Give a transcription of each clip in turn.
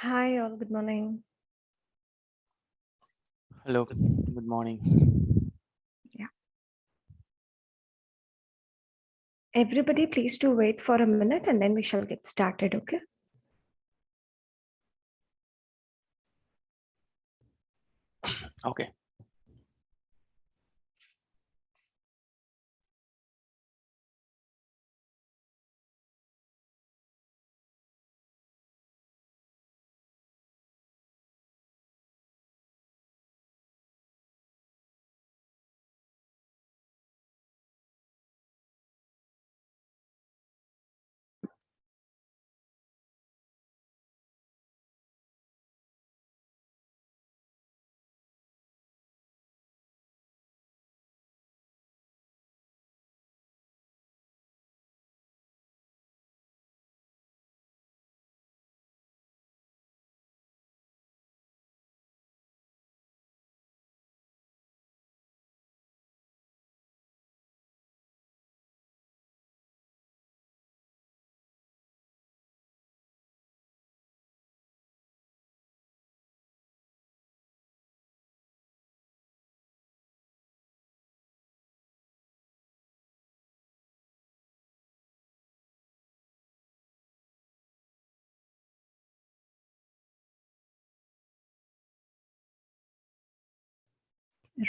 Hi, all. Good morning. Hello, good morning. Yeah. Everybody, please do wait for a minute and then we shall get started, okay? Okay.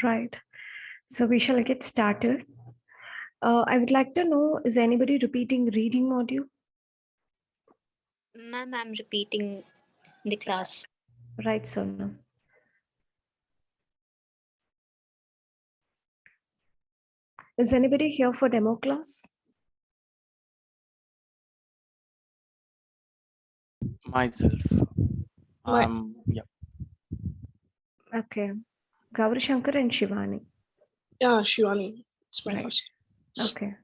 Right. So we shall get started. I would like to know, is anybody repeating reading module? Ma'am, I'm repeating the class. Right, Sonu. Is anybody here for demo class? Myself. Yeah. Okay. Gauri Shankar and Shivani. Yeah, Shivani. It's my Right. first. Okay.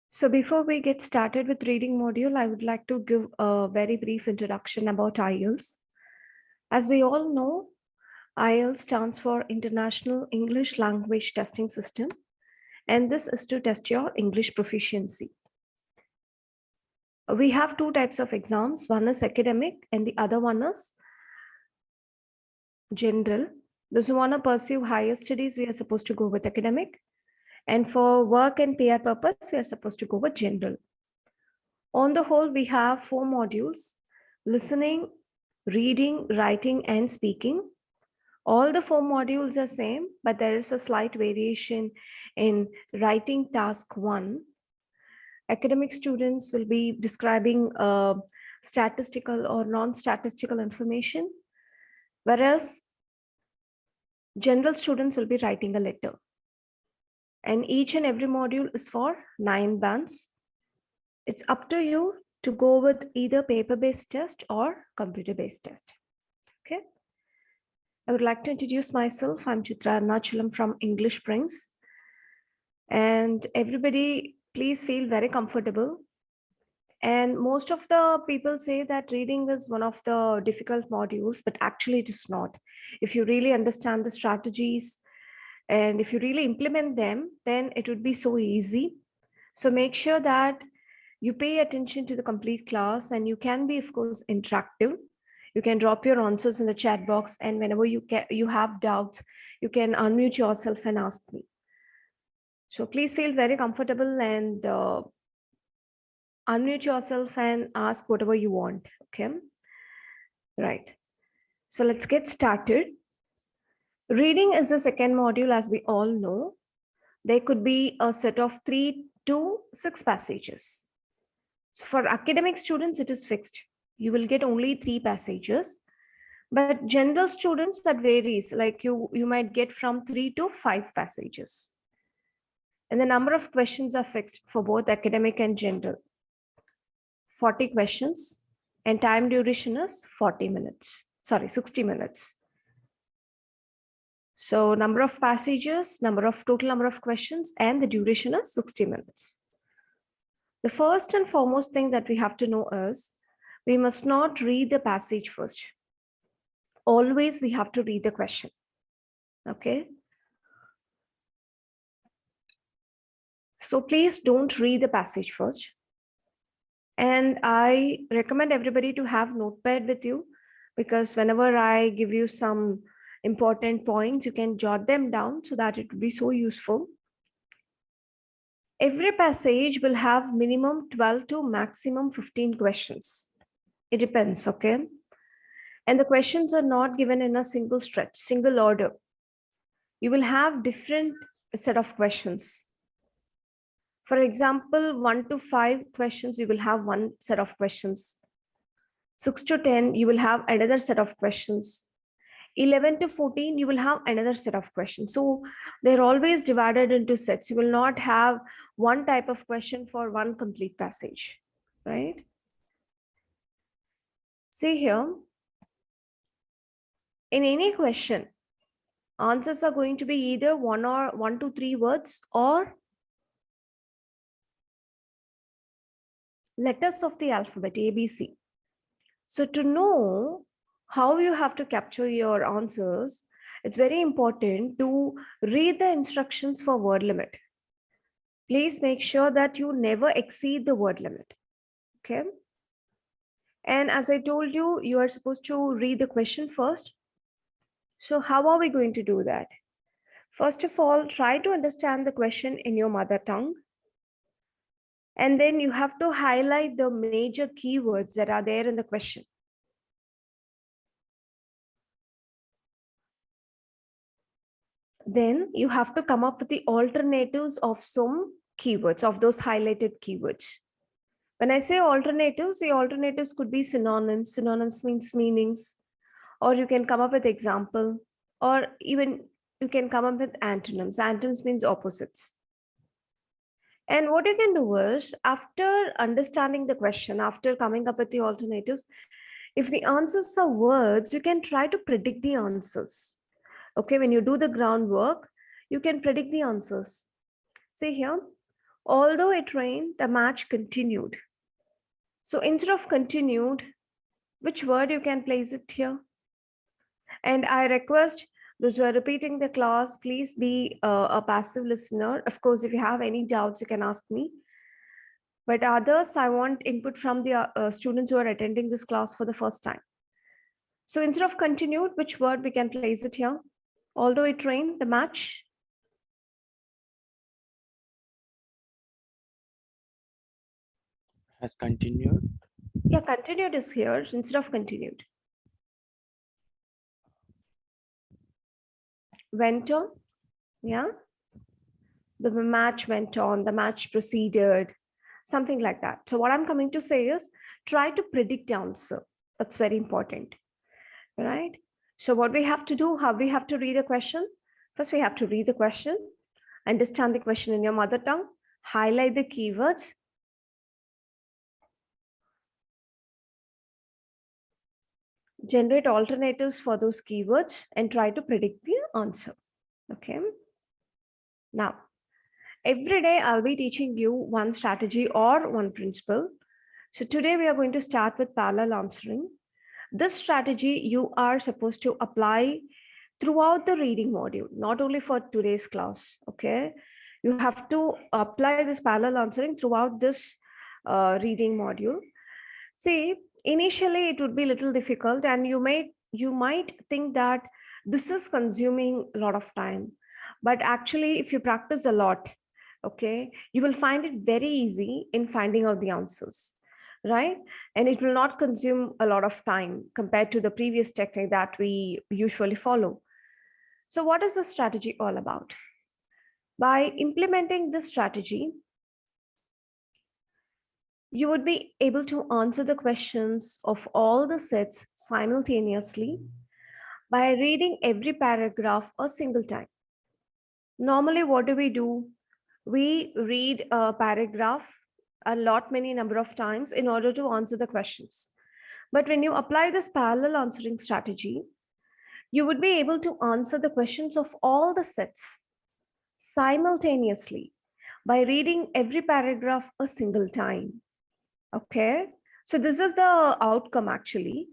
So before we get started with reading module, I would like to give a very brief introduction about IELTS. As we all know, IELTS stands for International English Language Testing System, and this is to test your English proficiency. We have two types of exams. One is academic and the other one is general. Those who want to pursue higher studies, we are supposed to go with academic. And for work and PR purpose, we are supposed to go with general. On the whole, we have 4 modules: listening, reading, writing, and speaking. All the 4 modules are same, but there is a slight variation in writing task 1. Academic students will be describing statistical or non-statistical information, whereas general students will be writing a letter. And each and every module is for 9 bands. It's up to you to go with either paper-based test or computer-based test. Okay. I would like to introduce myself. I'm Chitra Arnachalam from English Prince. And everybody, please feel very comfortable. And most of the people say that reading is one of the difficult modules, but actually it is not. If you really understand the strategies and if you really implement them, then it would be so easy. So make sure that you pay attention to the complete class, and you can be, of course, interactive. You can drop your answers in the chat box, and whenever you have doubts, you can unmute yourself and ask me. So please feel very comfortable and unmute yourself and ask whatever you want. Okay. Right. So let's get started. Reading is the second module, as we all know. There could be a set of 3 to 6 passages. So for academic students, it is fixed. You will get only 3 passages. But general students, that varies. Like you might get from 3 to 5 passages. And the number of questions are fixed for both academic and general. 40 questions, and time duration is 60 minutes. So number of passages, total number of questions, and the duration is 60 minutes. The first and foremost thing that we have to know is we must not read the passage first. always we have to read the question. Okay. So please don't read the passage first. And I recommend everybody to have notepad with you, because whenever I give you some important points, you can jot them down so that it will be so useful. Every passage will have minimum 12 to maximum 15 questions. It depends, okay? And the questions are not given in a single stretch, single order. You will have different set of questions. For example, 1 to 5 questions, you will have one set of questions. 6 to 10, you will have another set of questions. 11 to 14, you will have another set of questions. So they're always divided into sets. You will not have one type of question for one complete passage, right? See here, in any question, answers are going to be either 1 to 3 words or letters of the alphabet, ABC. So to know how you have to capture your answers, it's very important to read the instructions for word limit. Please make sure that you never exceed the word limit. Okay. And as I told you, you are supposed to read the question first. So how are we going to do that? First of all, try to understand the question in your mother tongue. And then you have to highlight the major keywords that are there in the question. Then you have to come up with the alternatives of some keywords, of those highlighted keywords. When I say alternatives, the alternatives could be synonyms. Synonyms means meanings, or you can come up with example, or even you can come up with antonyms. Antonyms means opposites. And what you can do is, after understanding the question, after coming up with the alternatives, if the answers are words, you can try to predict the answers. Okay, when you do the groundwork, you can predict the answers. See here, although it rained, the match continued. So instead of continued, which word you can place it here? And I request those who are repeating the class, please be a passive listener. Of course, if you have any doubts, you can ask me. But others, I want input from the students who are attending this class for the first time. So instead of continued, which word we can place it here? Although it rained, the match. Has continued. Yeah, continued is here instead of continued. Went on. Yeah. The match went on, the match proceeded, something like that. So what I'm coming to say is, try to predict the answer. That's very important, right? So what we have to do, how we have to read a question? First, we have to read the question, understand the question in your mother tongue, highlight the keywords, generate alternatives for those keywords, and try to predict the answer. Okay. Now, every day I'll be teaching you one strategy or one principle. So today we are going to start with parallel answering. This strategy you are supposed to apply throughout the reading module, not only for today's class, okay? You have to apply this parallel answering throughout this reading module. See, initially it would be a little difficult, and you might think that this is consuming a lot of time. But actually, if you practice a lot, okay, you will find it very easy in finding out the answers, right? And it will not consume a lot of time compared to the previous technique that we usually follow. So what is the strategy all about? By implementing this strategy, you would be able to answer the questions of all the sets simultaneously by reading every paragraph a single time. Normally, what do? We read a paragraph many number of times in order to answer the questions. But when you apply this parallel answering strategy, you would be able to answer the questions of all the sets simultaneously by reading every paragraph a single time. Okay, so this is the outcome actually.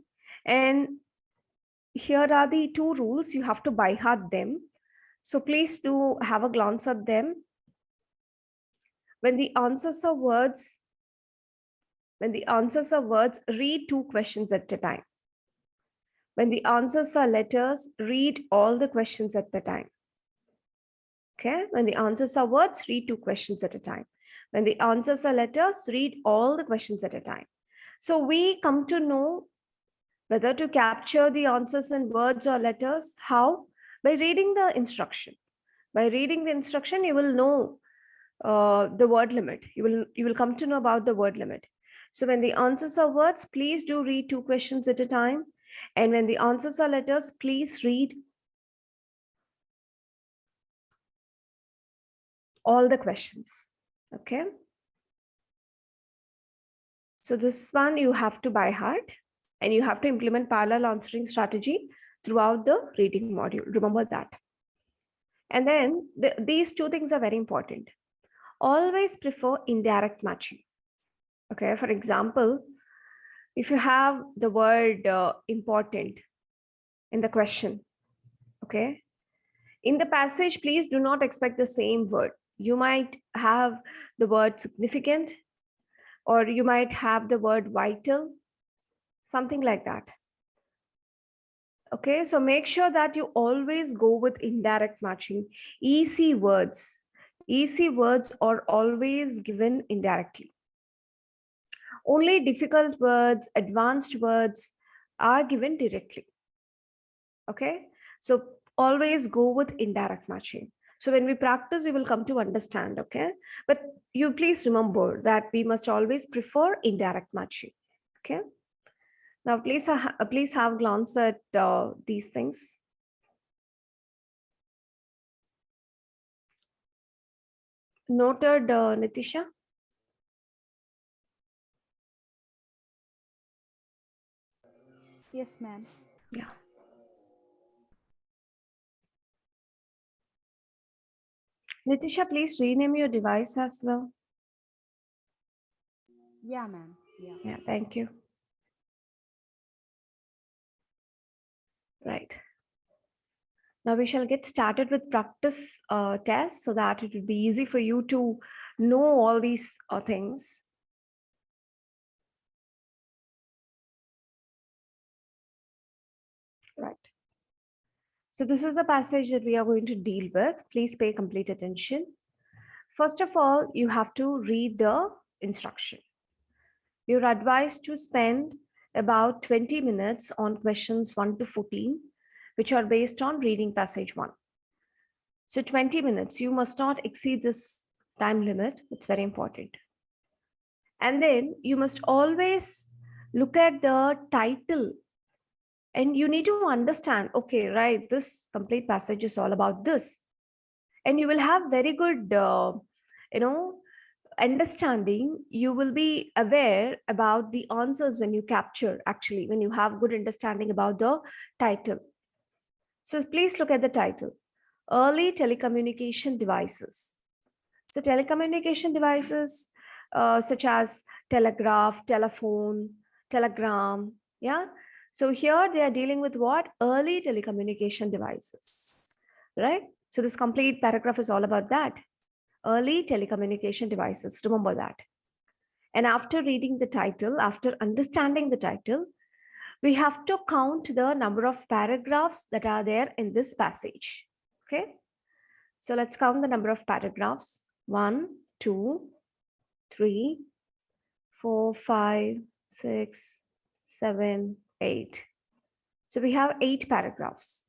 And here are the two rules. You have to by heart them. So please do have a glance at them. When the answers are words, read two questions at a time. When the answers are letters, read all the questions at the time. Okay, when the answers are words, read two questions at a time. When the answers are letters, read all the questions at a time. So we come to know whether to capture the answers in words or letters. How? By reading the instruction. By reading the instruction, you will know the word limit. You will come to know about the word limit. So when the answers are words, please do read two questions at a time. And when the answers are letters, please read all the questions. Okay. So this one you have to by heart, and you have to implement parallel answering strategy throughout the reading module. Remember that. And then these two things are very important. Always prefer indirect matching. Okay. For example, if you have the word important in the question, okay, in the passage, please do not expect the same word. You might have the word significant, or you might have the word vital, something like that. Okay, so make sure that you always go with indirect matching. Easy words are always given indirectly. Only difficult words, advanced words are given directly. Okay, so always go with indirect matching. So when we practice, you will come to understand. Okay, but you please remember that we must always prefer indirect matching. Okay, now please have a glance at these things. Noted, Nitisha? Yes, ma'am. Yeah. Nitisha, please rename your device as well. Yeah, ma'am. Yeah. Yeah, thank you. Right. Now we shall get started with practice tests so that it will be easy for you to know all these things. Right. So this is a passage that we are going to deal with. Please pay complete attention. First of all, you have to read the instruction. You're advised to spend about 20 minutes on questions 1 to 14, which are based on reading passage 1. So 20 minutes, you must not exceed this time limit. It's very important. And then you must always look at the title, and you need to understand, okay, right, this complete passage is all about this. And you will have very good, understanding. You will be aware about the answers when you capture, actually, when you have good understanding about the title. So please look at the title, Early Telecommunication Devices. So telecommunication devices such as telegraph, telephone, telegram, yeah. So here they are dealing with what? Early telecommunication devices, right? So this complete paragraph is all about that. Early telecommunication devices, remember that. And after reading the title, after understanding the title, we have to count the number of paragraphs that are there in this passage. Okay. So let's count the number of paragraphs. 1, 2, 3, 4, 5, 6, 7, 8. So we have 8 paragraphs.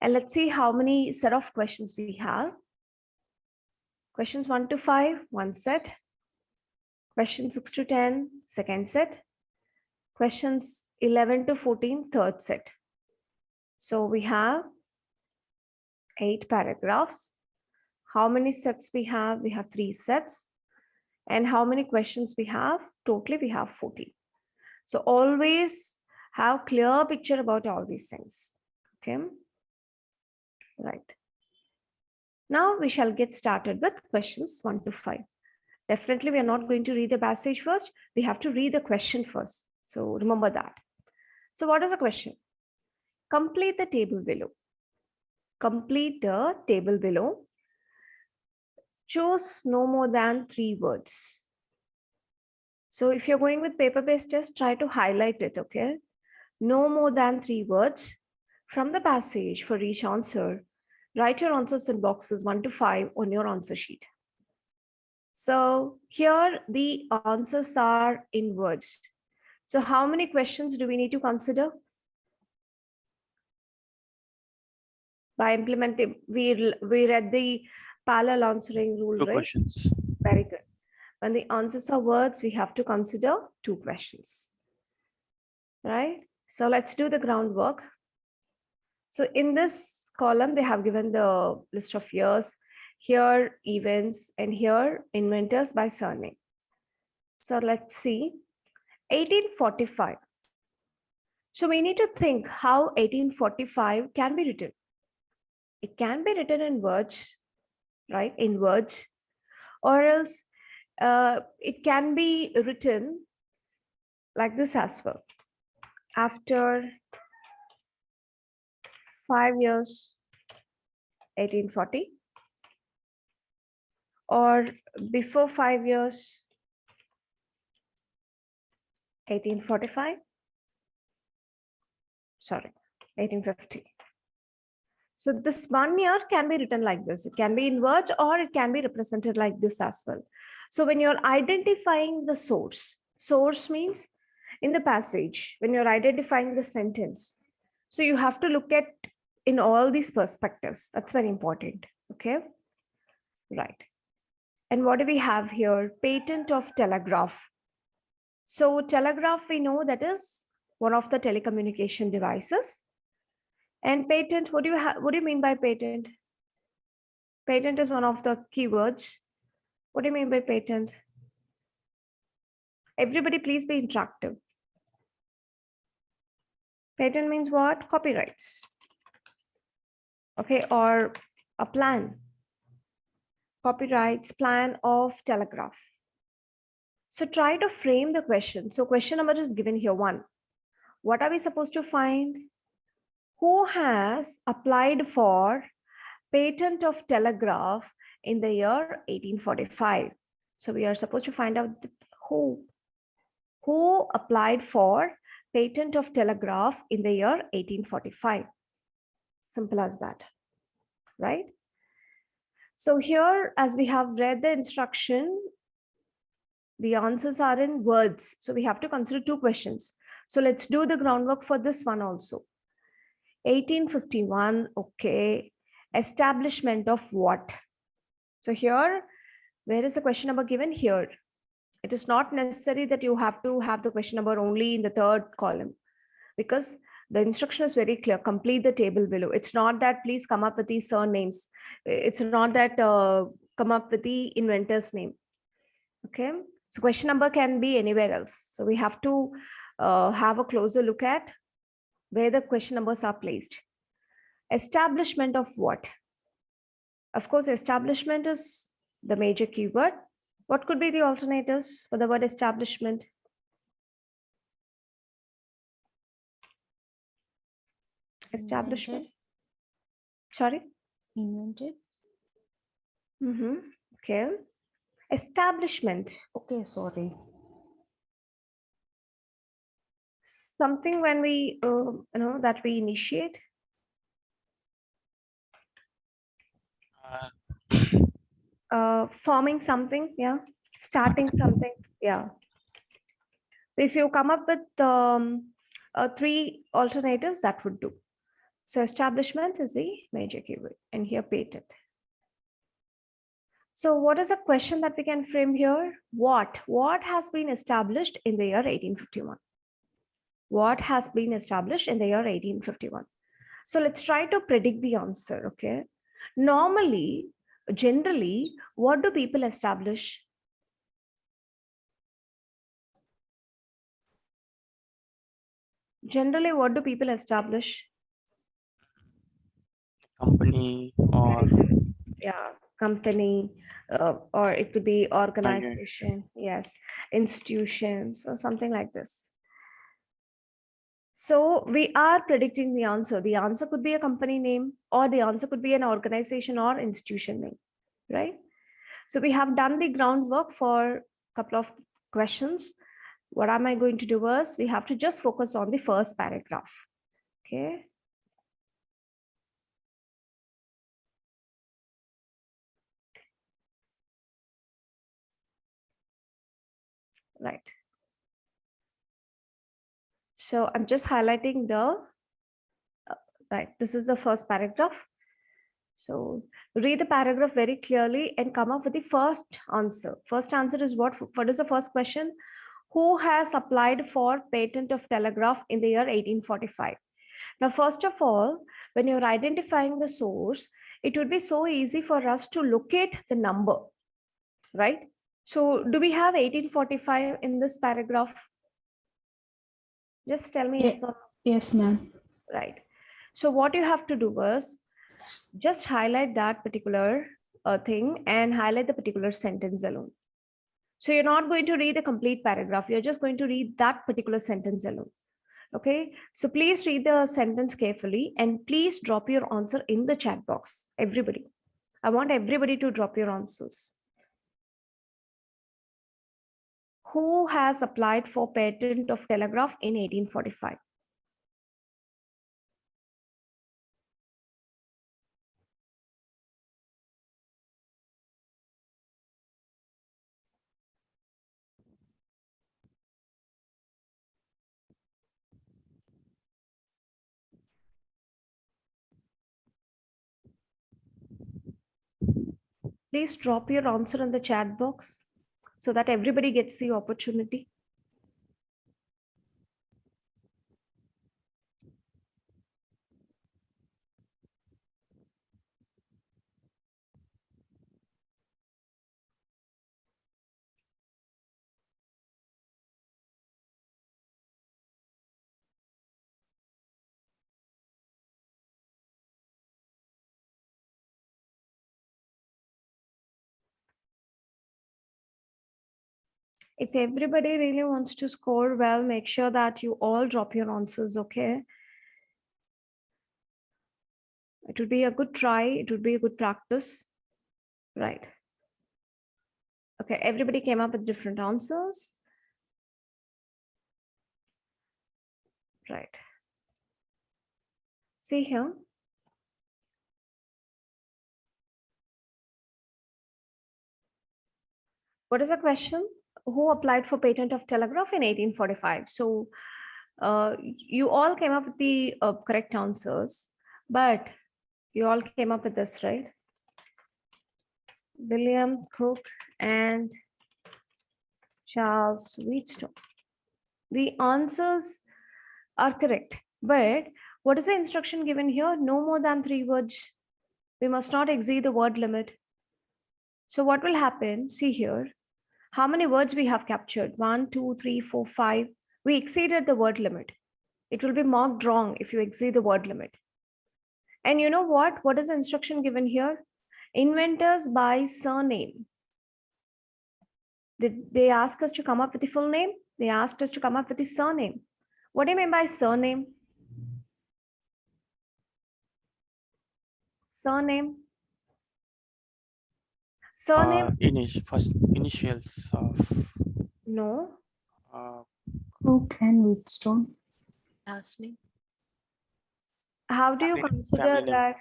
And let's see how many set of questions we have. Questions 1 to 5, one set. Questions 6 to 10, second set. Questions 11 to 14, third set. So we have 8 paragraphs. How many sets we have? We have 3 sets. And how many questions we have? Totally, we have 14. So always have clear picture about all these things. Okay. Right. Now we shall get started with questions 1 to 5. Definitely, we are not going to read the passage first. We have to read the question first. So remember that. So what is the question? Complete the table below. Complete the table below. Choose no more than 3 words. So if you're going with paper-based test, try to highlight it, okay? No more than 3 words from the passage for each answer. Write your answers in boxes 1 to 5 on your answer sheet. So here the answers are in words. So how many questions do we need to consider? By implementing, we read the parallel answering rule, 2 right? questions. Very good. When the answers are words, we have to consider 2 questions, right? So let's do the groundwork. So in this column, they have given the list of years, here events, and here inventors by surname. So let's see, 1845. So we need to think how 1845 can be written. It can be written in words, right? In words, or else it can be written like this as well. After 5 years, 1840, or before 5 years, 1845. Sorry, 1850. So this 1 year can be written like this. It can be in words or it can be represented like this as well. So when you're identifying the source means in the passage, when you're identifying the sentence. So you have to look at in all these perspectives. That's very important. Okay. Right. And what do we have here? Patent of telegraph. So telegraph, we know that is one of the telecommunication devices. And patent, what do you mean by patent? Patent is one of the keywords. What do you mean by patent? Everybody please be interactive. Patent means what? Copyrights. Okay, or a plan. Copyrights, plan of telegraph. So try to frame the question. So question number is given here, 1. What are we supposed to find? Who has applied for patent of telegraph in the year 1845? So we are supposed to find out who applied for patent of telegraph in the year 1845. Simple as that, right? So here, as we have read the instruction, the answers are in words. So we have to consider 2 questions. So let's do the groundwork for this one also. 1851, okay. Establishment of what? So here, where is the question number given? Here. It is not necessary that you have to have the question number only in the 3rd column, because the instruction is very clear. Complete the table below. It's not that please come up with these surnames. It's not that come up with the inventor's name. Okay. So question number can be anywhere else. So we have to have a closer look at where the question numbers are placed. Establishment of what? Of course, establishment is the major keyword. What could be the alternatives for the word establishment? Establishment. Sorry? Invented. Okay. Establishment. Okay, sorry. Something when we, that we initiate. Forming something, yeah. Starting something, yeah. So if you come up with 3 alternatives, that would do. So establishment is the major keyword, and here patent. So what is a question that we can frame here? What has been established in the year 1851? What has been established in the year 1851? So let's try to predict the answer, okay? Normally, generally, what do people establish? Generally, what do people establish? Company or Yeah, company, or it could be organization, yes, institutions or something like this. So we are predicting the answer. The answer could be a company name, or the answer could be an organization or institution name, right? So we have done the groundwork for a couple of questions. What am I going to do is we have to just focus on the first paragraph. Okay. Right. So I'm just highlighting the, right, this is the first paragraph. So read the paragraph very clearly and come up with the first answer. First answer is what? What is the first question? Who has applied for patent of telegraph in the year 1845? Now, first of all, when you're identifying the source, it would be so easy for us to locate the number, right? So do we have 1845 in this paragraph? Just tell me Ye- yes or no. Yes, ma'am. Right. So what you have to do is just highlight that particular thing and highlight the particular sentence alone. So you're not going to read the complete paragraph. You're just going to read that particular sentence alone. Okay. So please read the sentence carefully and please drop your answer in the chat box. Everybody. I want everybody to drop your answers. Who has applied for patent of telegraph in 1845? Please drop your answer in the chat box so that everybody gets the opportunity. If everybody really wants to score well, make sure that you all drop your answers, okay? It would be a good try. It would be a good practice. Right. Okay, everybody came up with different answers. Right. See here. What is the question? Who applied for patent of telegraph in 1845? So you all came up with the correct answers, but you all came up with this, right? William Cook and Charles Wheatstone. The answers are correct, but what is the instruction given here? No more than 3 words. We must not exceed the word limit. So what will happen? See here. How many words we have captured? 1, 2, 3, 4, 5. We exceeded the word limit. It will be marked wrong if you exceed the word limit. And you know what? What is the instruction given here? Inventors by surname. Did they ask us to come up with the full name? They asked us to come up with the surname. What do you mean by surname? Surname. Surname? First initials of No. Cook and Wheatstone. Last name. How do you consider family name. that?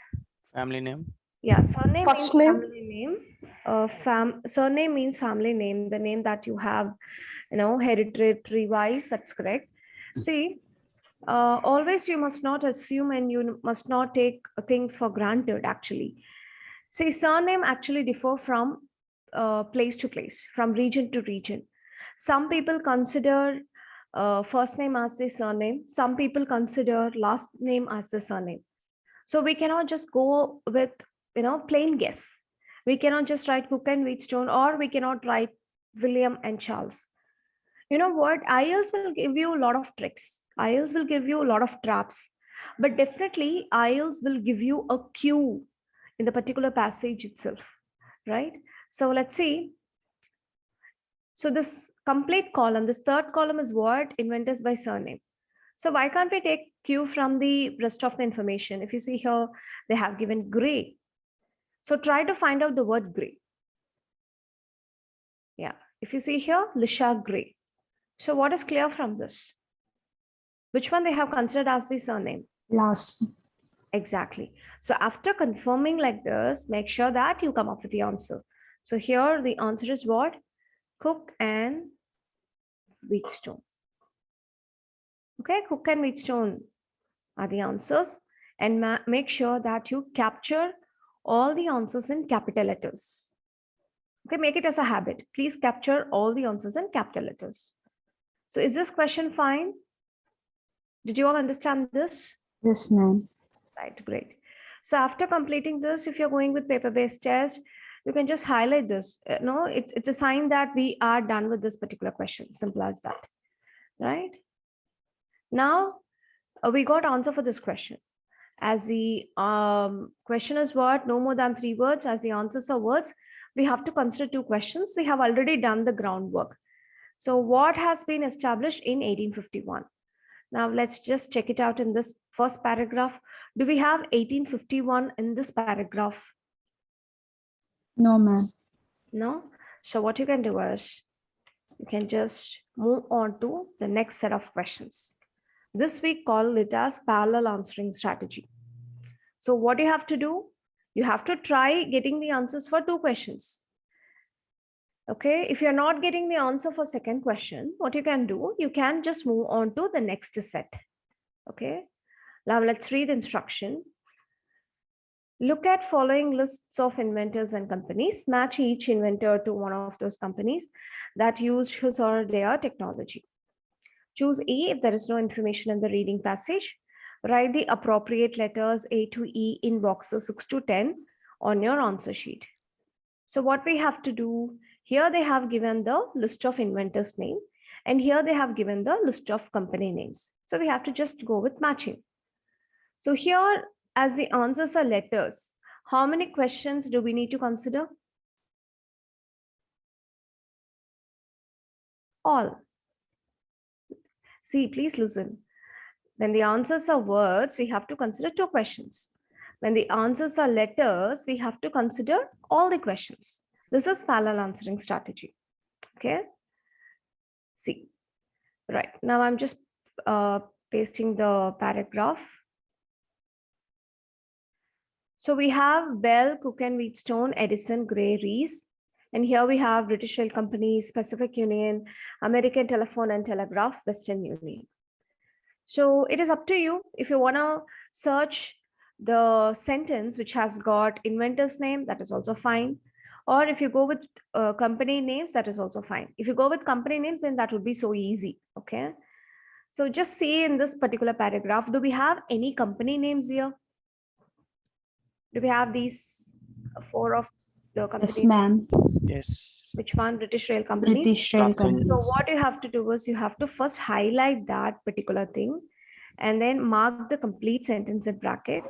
Family name. Yeah, surname means First name? family name. Surname means family name, the name that you have, hereditary wise. That's correct. See, always you must not assume and you must not take things for granted. Actually, see, surname actually differ from place to place, from region to region. Some people consider first name as the surname. Some people consider last name as the surname. So we cannot just go with, plain guess. We cannot just write Cook and Wheatstone, or we cannot write William and Charles. You know what? IELTS will give you a lot of tricks. IELTS will give you a lot of traps. But definitely, IELTS will give you a cue in the particular passage itself, right? So let's see. So this complete column, this third column is what? Inventors by surname. So why can't we take cue from the rest of the information? If you see here, they have given gray. So try to find out the word gray. Yeah, if you see here, Lisha Gray. So what is clear from this? Which one they have considered as the surname? Last. Exactly. So after confirming like this, make sure that you come up with the answer. So here the answer is what? Cook and Wheatstone. Okay, Cook and Wheatstone are the answers. And make sure that you capture all the answers in capital letters. Okay, make it as a habit. Please capture all the answers in capital letters. So is this question fine? Did you all understand this? Yes, ma'am. Right, great. So after completing this, if you're going with paper-based test, you can just highlight this. No, it's a sign that we are done with this particular question. Simple as that, right? Now, we got answer for this question. As the question is what? No more than 3 words. As the answers are words, we have to consider 2 questions. We have already done the groundwork. So what has been established in 1851? Now let's just check it out in this first paragraph. Do we have 1851 in this paragraph? No, ma'am. No? So what you can do is, you can just move on to the next set of questions. This we call it as parallel answering strategy. So what you have to do? You have to try getting the answers for 2 questions. Okay, if you're not getting the answer for second question, what you can do? You can just move on to the next set. Okay, now let's read the instruction. Look at following lists of inventors and companies. Match each inventor to one of those companies that used his or their technology. Choose A if there is no information in the reading passage. Write the appropriate letters A to E in boxes 6 to 10 on your answer sheet. So what we have to do, here they have given the list of inventors' name, and here they have given the list of company names. So we have to just go with matching. So here, as the answers are letters, how many questions do we need to consider? All. See, please listen. When the answers are words, we have to consider 2 questions. When the answers are letters, we have to consider all the questions. This is parallel answering strategy. Okay. See, right. Now I'm just pasting the paragraph. So we have Bell, Cook and Wheatstone, Edison, Gray, Rees. And here we have British Rail Company, Pacific Union, American Telephone and Telegraph, Western Union. So it is up to you. If you want to search the sentence which has got inventor's name, that is also fine. Or if you go with company names, that is also fine. If you go with company names, then that would be so easy. Okay. So just see in this particular paragraph, do we have any company names here? Do we have these 4 of the company? Yes, ma'am. Yes. Which one? British Rail Company. British Rail Company. So what you have to do is you have to first highlight that particular thing and then mark the complete sentence in bracket.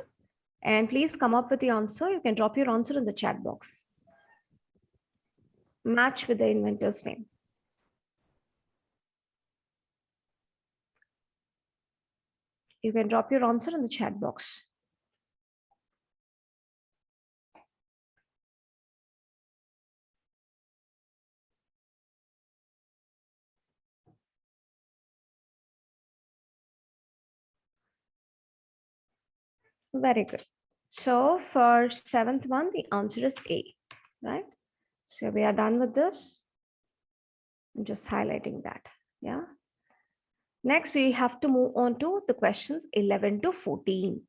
And please come up with the answer. You can drop your answer in the chat box. Match with the inventor's name. You can drop your answer in the chat box. Very good. So for 7th one, the answer is A, right? So we are done with this. I'm just highlighting that. Yeah. Next, we have to move on to the questions 11 to 14.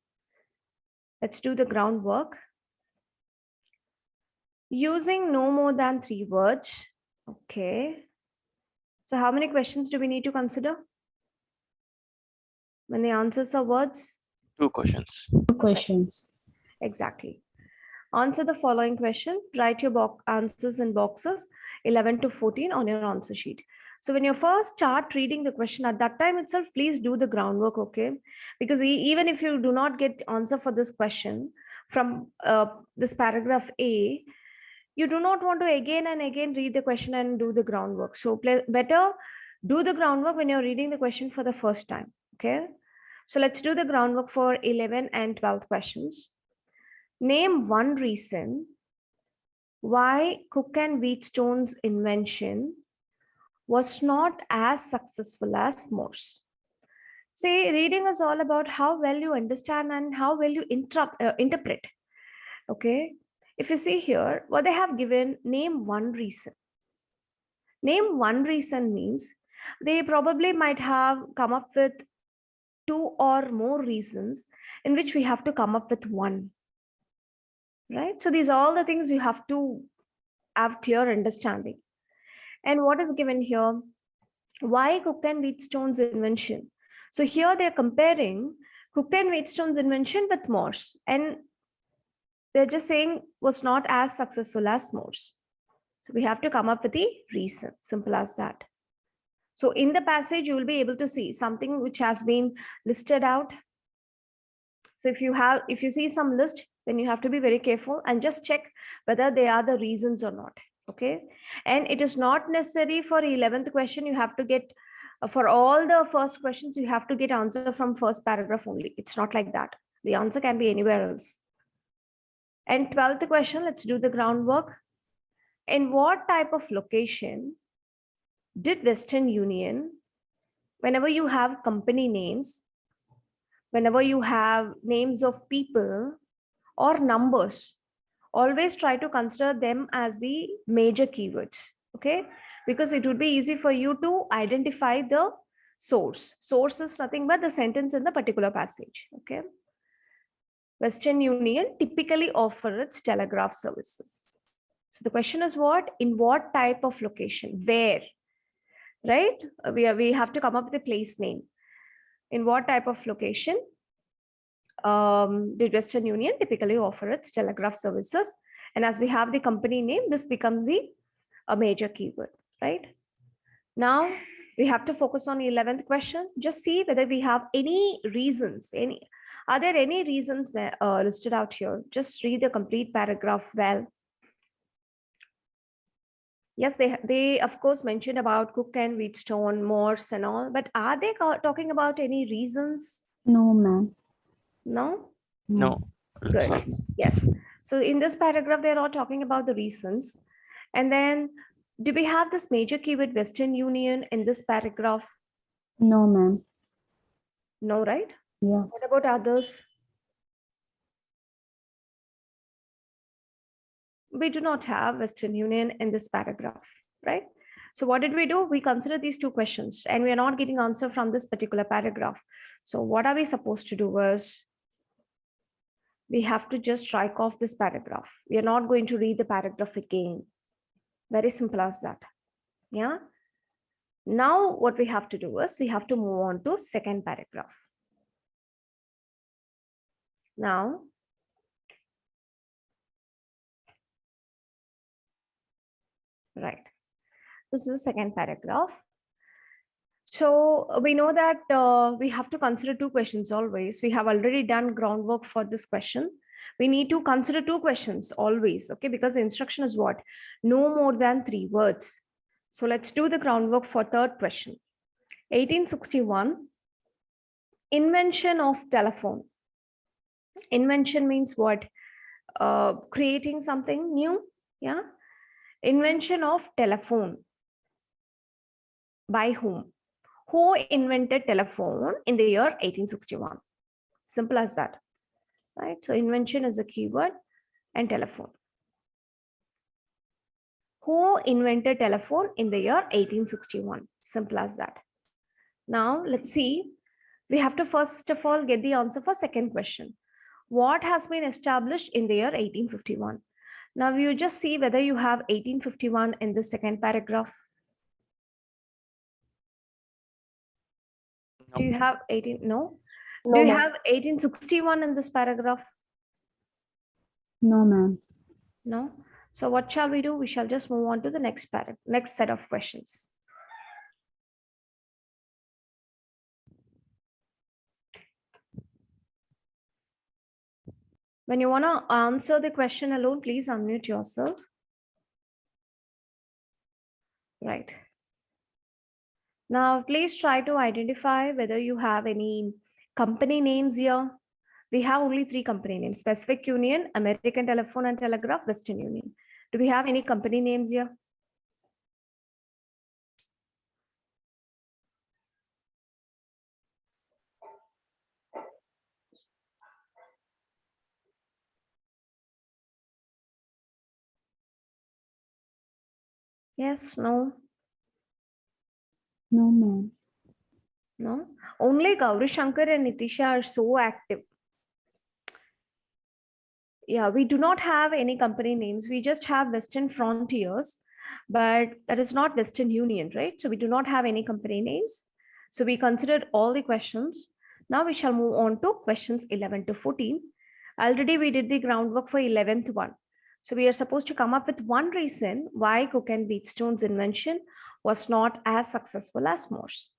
Let's do the groundwork. Using no more than 3 words. Okay. So how many questions do we need to consider? When the answers are words? 2 questions. 2 questions. Exactly. Answer the following question. Write your answers in boxes 11 to 14 on your answer sheet. So when you first start reading the question, at that time itself, please do the groundwork, okay? Because even if you do not get answer for this question from this paragraph A, you do not want to again and again read the question and do the groundwork. So better do the groundwork when you're reading the question for the first time. Okay. So let's do the groundwork for 11 and 12 questions. Name one reason why Cook and Wheatstone's invention was not as successful as Morse. See, reading is all about how well you understand and how well you interpret. Okay. If you see here, what they have given, name one reason. Name one reason means they probably might have come up with two or more reasons in which we have to come up with one. Right? So these are all the things you have to have clear understanding. And what is given here? Why Cook and Wheatstone's invention? So here they're comparing Cook and Wheatstone's invention with Morse, and they're just saying was not as successful as Morse. So we have to come up with the reason, simple as that. So in the passage, you will be able to see something which has been listed out. So if you see some list, then you have to be very careful and just check whether they are the reasons or not. Okay. And it is not necessary for 11th question. You have to get for all the first questions, you have to get answer from first paragraph only. It's not like that. The answer can be anywhere else. And 12th question, let's do the groundwork. In what type of location did Western Union, whenever you have company names, whenever you have names of people or numbers, always try to consider them as the major keywords, okay? Because it would be easy for you to identify the source. Source is nothing but the sentence in the particular passage, okay? Western Union typically offers its telegraph services. So the question is what? In what type of location? Where? Right? We have to come up with a place name. In what type of location did Western Union typically offer its telegraph services? And as we have the company name, this becomes a major keyword, right? Now we have to focus on the 11th question. Just see whether we have any reasons. Are there any reasons listed out here? Just read the complete paragraph well. Yes, they of course mentioned about Cook and Wheatstone, Morse and all, but are they talking about any reasons? No, ma'am. No? No. Good. Sir. Yes. So in this paragraph, they're all talking about the reasons. And then do we have this major keyword Western Union in this paragraph? No, ma'am. No, right? Yeah. What about others? We do not have Western Union in this paragraph, right? So what did we do? We consider these two questions and we are not getting answer from this particular paragraph. So what are we supposed to do is we have to just strike off this paragraph. We are not going to read the paragraph again. Very simple as that. Yeah. Now what we have to do is we have to move on to second paragraph. Now, right. This is the second paragraph. So we know that we have to consider two questions always. We have already done groundwork for this question. We need to consider two questions always, okay? Because the instruction is what? No more than 3 words. So let's do the groundwork for third question. 1861, invention of telephone. Invention means what? Creating something new, yeah? Invention of telephone. By whom? Who invented telephone in the year 1861? Simple as that, right? So invention is a keyword and telephone. Who invented telephone in the year 1861? Simple as that. Now let's see. We have to first of all get the answer for second question. What has been established in the year 1851? Now you just see whether you have 1851 in the second paragraph. No. Do you have 18? No. No, Do you ma'am. have 1861 in this paragraph? No, ma'am. No. So what shall we do? We shall just move on to the next set of questions. When you want to answer the question alone, please unmute yourself. Right. Now, please try to identify whether you have any company names here. We have only 3 company names: Pacific Union, American Telephone and Telegraph, Western Union. Do we have any company names here? Yes, no, No, ma'am. no. Only Gauri Shankar and Nitisha are so active. Yeah, we do not have any company names. We just have Western Frontiers, but that is not Western Union, right? So we do not have any company names. So we considered all the questions. Now we shall move on to questions 11 to 14. Already we did the groundwork for 11th one. So we are supposed to come up with one reason why Cook and Wheatstone's invention was not as successful as Morse.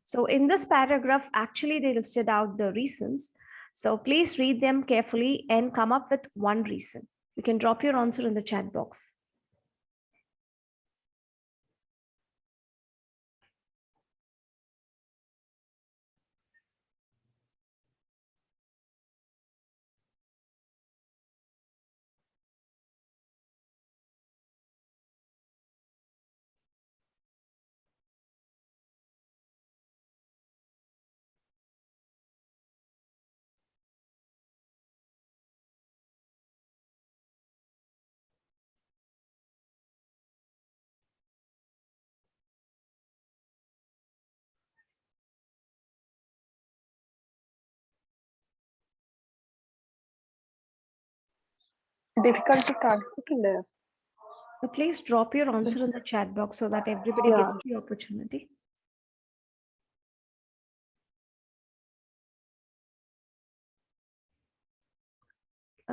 So in this paragraph, actually they listed out the reasons. So please read them carefully and come up with one reason. You can drop your answer in the chat box. Difficulty കാണിച്ചിട്ടില്ലേ? So please drop your answer in the chat box so that everybody Yeah. gets the opportunity.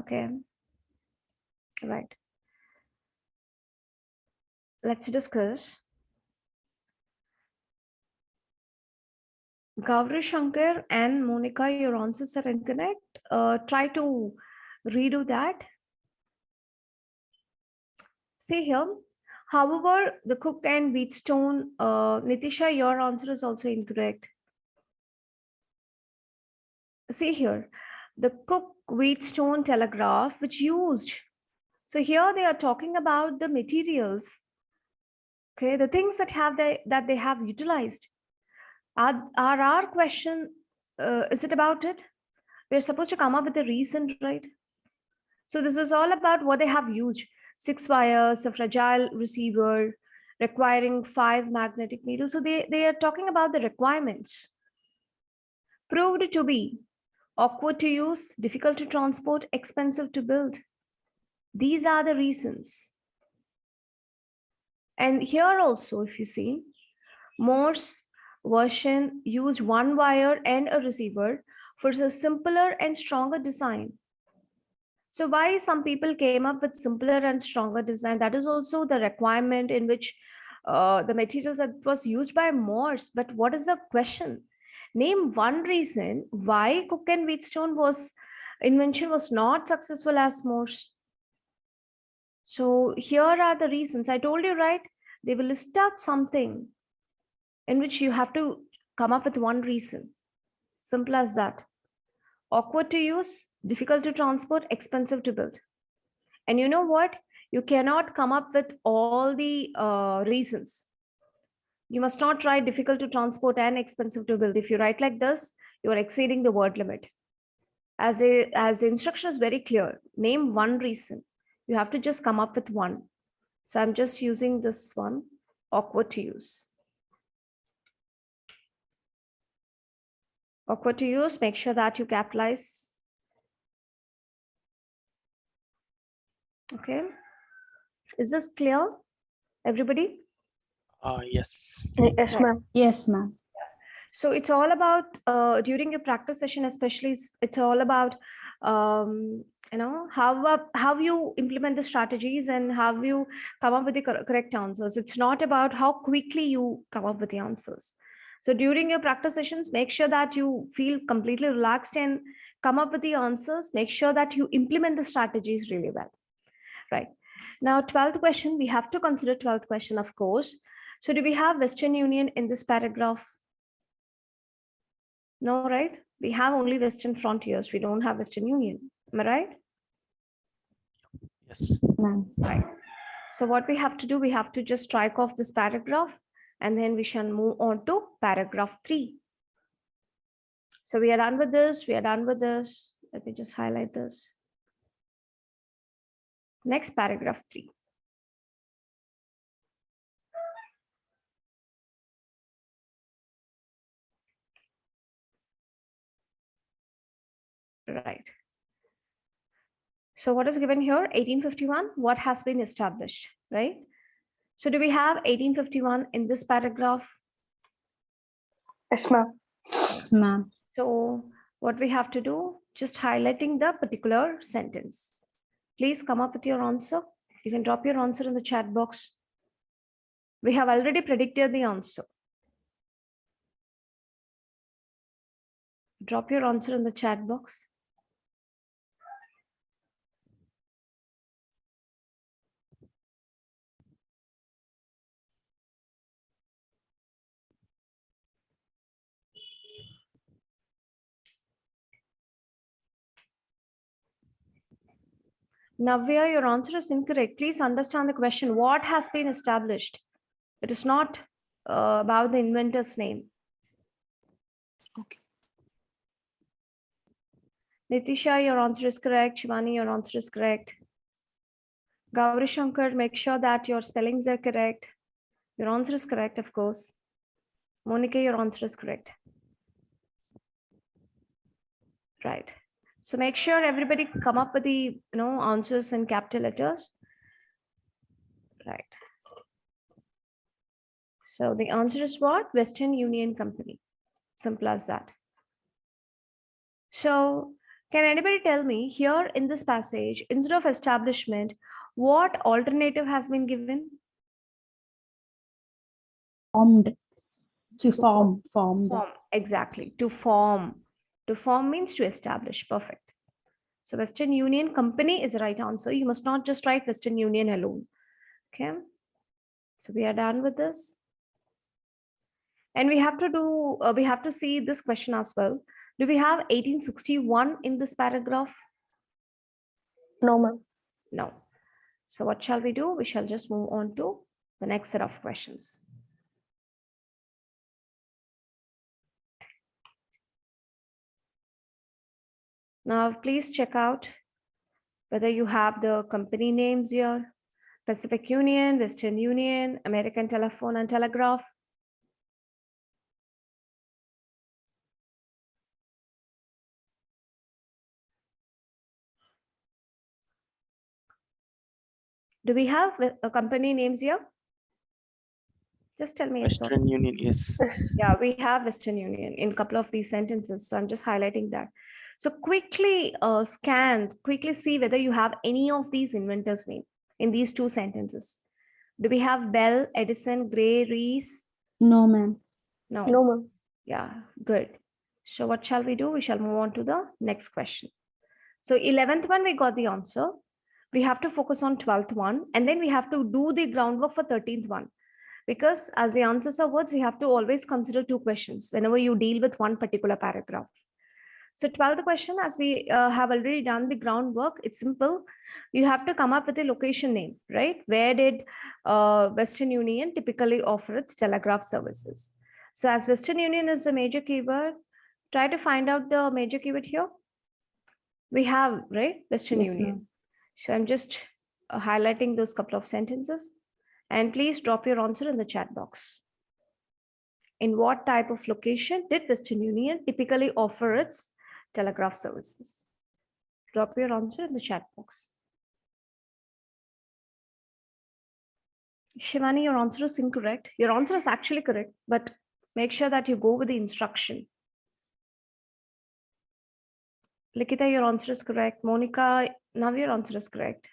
Okay. Right. Let's discuss. Gauri Shankar and Monica, your answers are incorrect. Try to redo that. See here. However, the Cook and Wheatstone, Nitisha, your answer is also incorrect. See here, the Cook Wheatstone telegraph, which used. So here they are talking about the materials. Okay, the things that they have utilized. Are our question, is it about it? We're supposed to come up with a reason, right? So this is all about what they have used. 6 wires, a fragile receiver, requiring 5 magnetic needles. So they are talking about the requirements. Proved to be awkward to use, difficult to transport, expensive to build. These are the reasons. And here also, if you see, Morse version used 1 wire and a receiver for a simpler and stronger design. So why some people came up with simpler and stronger design? That is also the requirement in which the materials that was used by Morse. But what is the question? Name one reason why Cook and Wheatstone invention was not successful as Morse. So here are the reasons. I told you, right? They will list out something in which you have to come up with one reason. Simple as that. Awkward to use, difficult to transport, expensive to build. And you know what? You cannot come up with all the reasons. You must not write difficult to transport and expensive to build. If you write like this, you are exceeding the word limit. As the instruction is very clear, name one reason. You have to just come up with one. So I'm just using this one, awkward to use. Awkward to use, make sure that you capitalize. Okay. Is this clear, everybody? Yes. Yes, ma'am. Yes, ma'am. So it's all about, during your practice session, especially, it's all about, how you implement the strategies and how you come up with the correct answers. It's not about how quickly you come up with the answers. So during your practice sessions, make sure that you feel completely relaxed and come up with the answers. Make sure that you implement the strategies really well. Right. Now, 12th question, we have to consider 12th question, of course. So do we have Western Union in this paragraph? No, right? We have only Western Frontiers. We don't have Western Union. Am I right? Yes. Ma'am. Right. So what we have to do, we have to just strike off this paragraph and then we shall move on to paragraph 3. So we are done with this. We are done with this. Let me just highlight this. Next, paragraph 3. Right. So what is given here? 1851, what has been established, right? So do we have 1851 in this paragraph? Yes, ma'am. Yes, ma'am. So what we have to do, just highlighting the particular sentence. Please come up with your answer. You can drop your answer in the chat box. We have already predicted the answer. Drop your answer in the chat box. Navya, your answer is incorrect. Please understand the question. What has been established? It is not about the inventor's name. Okay. Nitisha, your answer is correct. Shivani, your answer is correct. Gauri Shankar, make sure that your spellings are correct. Your answer is correct, of course. Monica, your answer is correct. Right. So make sure everybody come up with the answers in capital letters. Right. So the answer is what? Western Union Company. Simple as that. So can anybody tell me here in this passage, instead of establishment, what alternative has been given? Formed. To form. Formed. Form. Exactly. To form. To form means to establish. Perfect. So Western Union Company is the right answer. You must not just write Western Union alone. Okay. So we are done with this. And we have to see this question as well. Do we have 1861 in this paragraph? No, ma'am. No. So what shall we do? We shall just move on to the next set of questions. Now, please check out whether you have the company names here: Pacific Union, Western Union, American Telephone and Telegraph. Do we have a company names here? Just tell me. Yes, Western Union, yes. yeah, we have Western Union in a couple of these sentences. So I'm just highlighting that. So quickly quickly see whether you have any of these inventors' name in these two sentences. Do we have Bell, Edison, Gray, Reese? No, ma'am. No. No, ma'am. Yeah, good. So what shall we do? We shall move on to the next question. So 11th one, we got the answer. We have to focus on 12th one, and then we have to do the groundwork for 13th one. Because as the answers are words, we have to always consider two questions whenever you deal with one particular paragraph. So 12th question, as we have already done the groundwork, it's simple. You have to come up with a location name, right? Where did Western Union typically offer its telegraph services? So as Western Union is a major keyword, try to find out the major keyword here. We have, right, Western Yes, Union. ma'am. So I'm just highlighting those couple of sentences. And please drop your answer in the chat box. In what type of location did Western Union typically offer its telegraph services? Drop your answer in the chat box. Shivani, your answer is incorrect. Your answer is actually correct, but make sure that you go with the instruction. Likita, your answer is correct. Monica, now your answer is correct.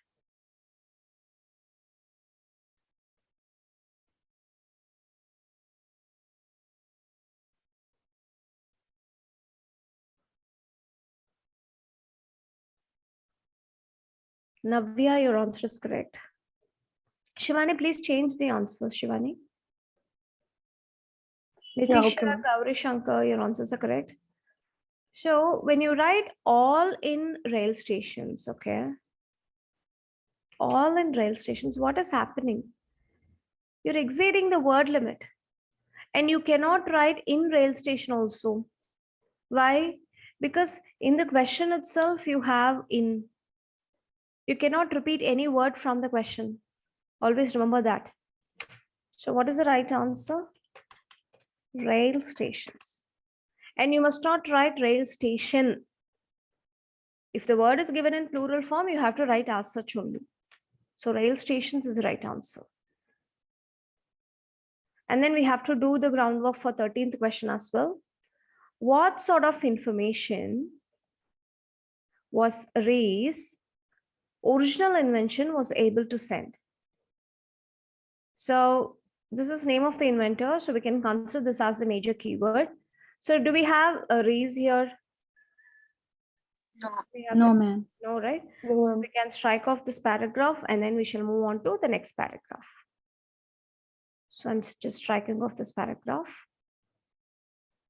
Navya, your answer is correct. Shivani, please change the answer, Shivani. Nitisha, okay, ma'am. Gauri Shankar, your answers are correct. So when you write all in rail stations, okay, all in rail stations, what is happening? You're exceeding the word limit, and you cannot write in rail station also. Why? Because in the question itself, you have in. You cannot repeat any word from the question. Always remember that. So what is the right answer? Rail stations. And you must not write rail station. If the word is given in plural form, you have to write as such only. So rail stations is the right answer. And then we have to do the groundwork for 13th question as well. What sort of information was Ray's original invention was able to send? So this is name of the inventor. So we can consider this as the major keyword. So do we have a Ray's here? No. We have No, ma'am. no, right? No, ma'am. We can strike off this paragraph and then we shall move on to the next paragraph. So I'm just striking off this paragraph.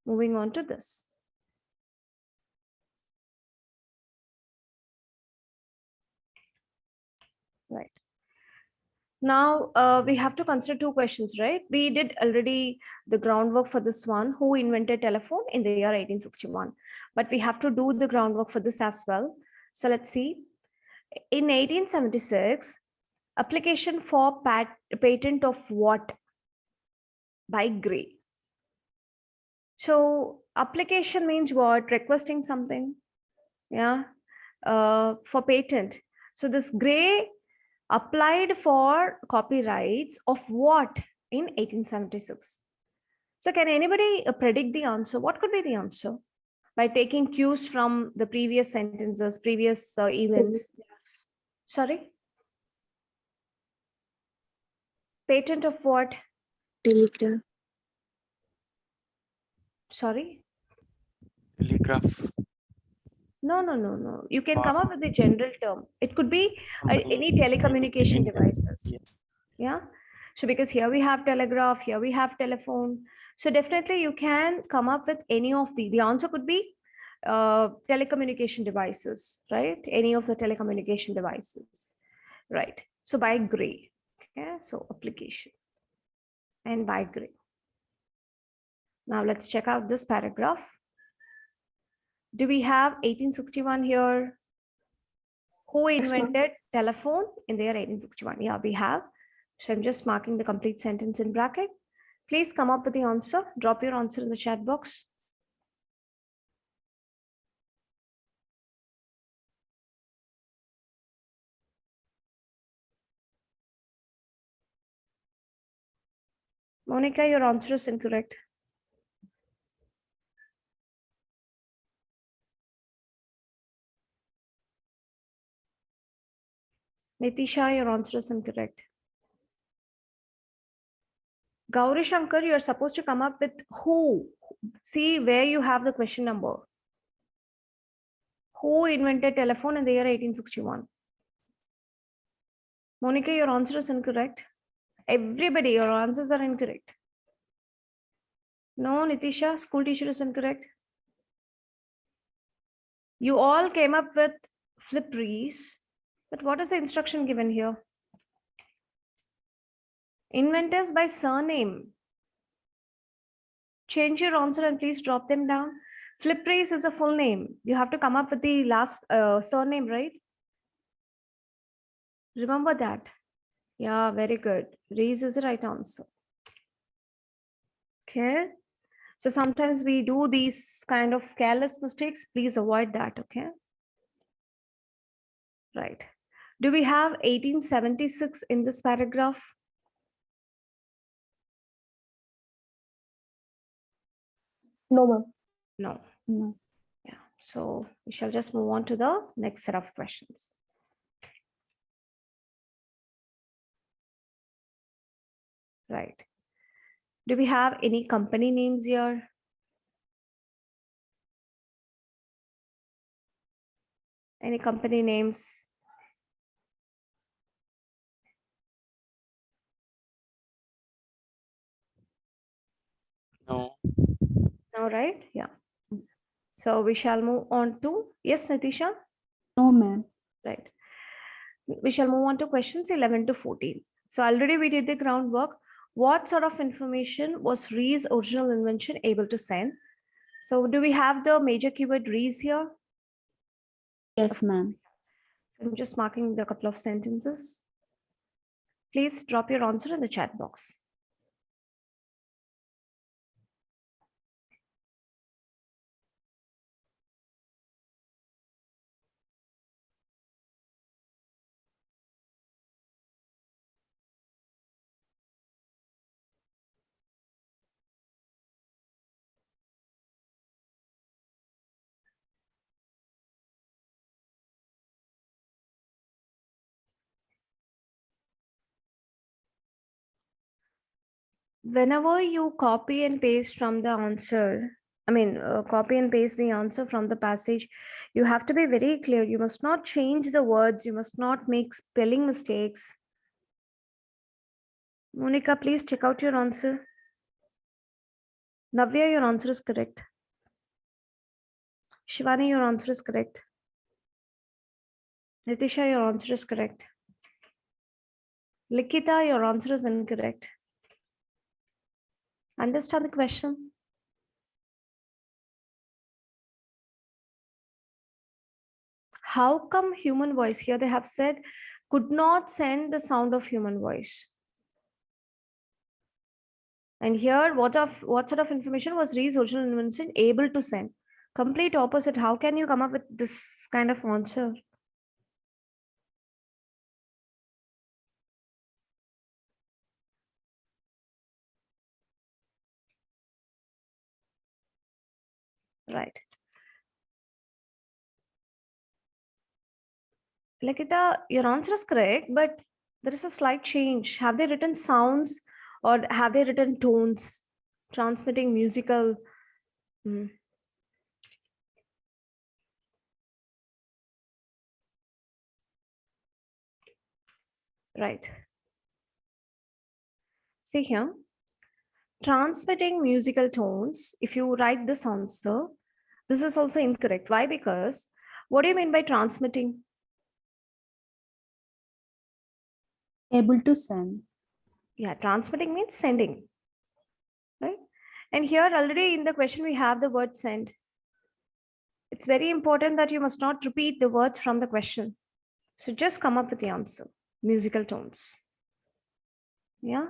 Moving on to this. Right. Now we have to consider two questions, right? We did already the groundwork for this one. Who invented telephone in the year 1861? But we have to do the groundwork for this as well. So let's see. In 1876, application for patent of what? By Gray. So application means what? Requesting something. Yeah. For patent. So this Gray applied for copyrights of what in 1876? So can anybody predict the answer? What could be the answer? By taking cues from the previous sentences, previous events. Sorry? Patent of what? Telegraph. Sorry? Telegraph. No. You can come up with the general term. It could be any telecommunication devices. Yeah. So because here we have telegraph, here we have telephone. So definitely you can come up with any of the answer could be telecommunication devices, right? Any of the telecommunication devices, right? So by Gray, okay? So application and by Gray. Now let's check out this paragraph. Do we have 1861 here? Who invented telephone in the year 1861? Yeah, we have. So I'm just marking the complete sentence in bracket. Please come up with the answer. Drop your answer in the chat box. Monica, your answer is incorrect. Nitisha, your answer is incorrect. Gauri Shankar, you are supposed to come up with who. See where you have the question number. Who invented telephone in the year 1861? Monica, your answer is incorrect. Everybody, your answers are incorrect. No, Nitisha, school teacher is incorrect. You all came up with flipperies, but what is the instruction given here? Inventors by surname. Change your answer and please drop them down. Flipperies is a full name. You have to come up with the last surname, right? Remember that. Yeah, very good. Reese is the right answer. Okay. So sometimes we do these kind of careless mistakes. Please avoid that. Okay. Right. Do we have 1876 in this paragraph? No, ma'am. No. No. Yeah. So we shall just move on to the next set of questions. Right. Do we have any company names here? Any company names? No. No, right? Yeah. So we shall move on to, yes, Natisha? No, ma'am. Right. We shall move on to questions 11 to 14. So already we did the groundwork. What sort of information was Ree's original invention able to send? So do we have the major keyword Ree's here? Yes, ma'am. I'm just marking the couple of sentences. Please drop your answer in the chat box. Whenever you copy and paste from the answer, copy and paste the answer from the passage, you have to be very clear. You must not change the words. You must not make spelling mistakes. Monica, please check out your answer. Navya, your answer is correct. Shivani, your answer is correct. Nitisha, your answer is correct. Likita, your answer is incorrect. Understand the question? How come human voice? Here they have said could not send the sound of human voice. And here, what sort of information was Ree's original invention able to send? Complete opposite. How can you come up with this kind of answer? Right. Likita, your answer is correct, but there is a slight change. Have they written sounds or have they written tones? Transmitting musical. Right. See here. Transmitting musical tones. If you write this answer, this is also incorrect. Why? Because what do you mean by transmitting? Able to send. Yeah, transmitting means sending, right? And here already in the question, we have the word send. It's very important that you must not repeat the words from the question. So just come up with the answer. Musical tones. Yeah.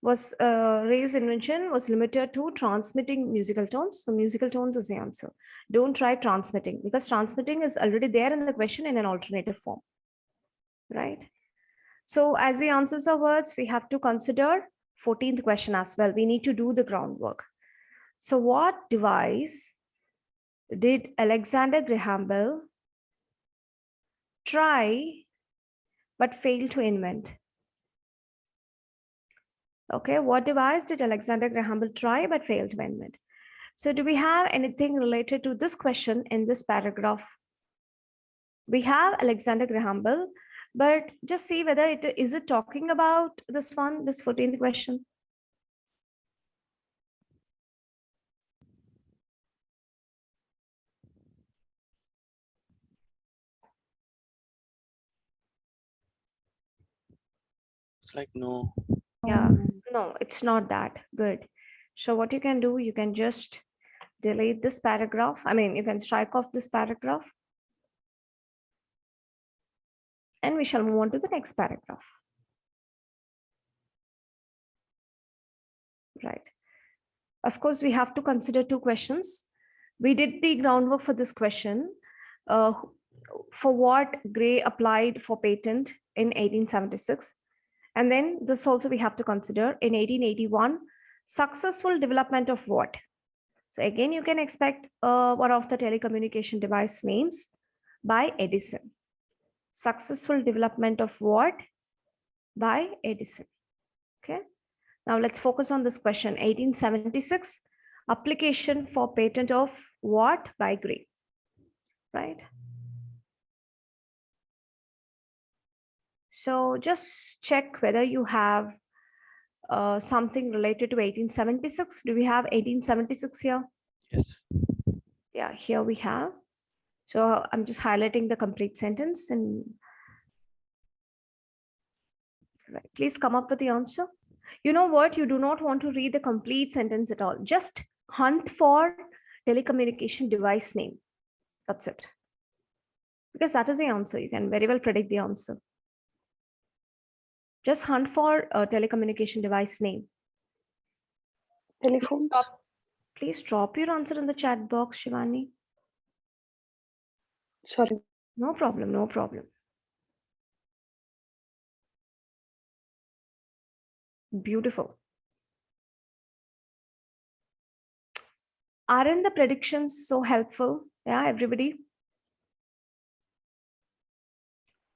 Was Ray's invention was limited to transmitting musical tones. So musical tones is the answer. Don't try transmitting because transmitting is already there in the question in an alternative form, right? So as the answers are words, we have to consider 14th question as well. We need to do the groundwork. So what device did Alexander Graham Bell try but fail to invent? Okay, what device did Alexander Graham Bell try but fail to invent? So do we have anything related to this question in this paragraph? We have Alexander Graham Bell, but just see whether is it talking about this one, this 14th question. It's like no. Yeah, no, it's not that. Good. So what you can do, you can just delete this paragraph. You can strike off this paragraph. And we shall move on to the next paragraph. Right. Of course, we have to consider two questions. We did the groundwork for this question. For what Gray applied for patent in 1876. And then this also we have to consider in 1881, successful development of what? So again, you can expect one of the telecommunication device names by Edison. Successful development of what? By Edison. Okay. Now let's focus on this question. 1876, application for patent of what by Gray, right? So just check whether you have something related to 1876. Do we have 1876 here? Yes. Yeah, here we have. So I'm just highlighting the complete sentence and right. Please come up with the answer. You know what? You do not want to read the complete sentence at all. Just hunt for telecommunication device name. That's it. Because that is the answer. You can very well predict the answer. Just hunt for a telecommunication device name. Telephones. Please drop your answer in the chat box, Shivani. Sorry. No problem, no problem. Beautiful. Aren't the predictions so helpful? Yeah, everybody?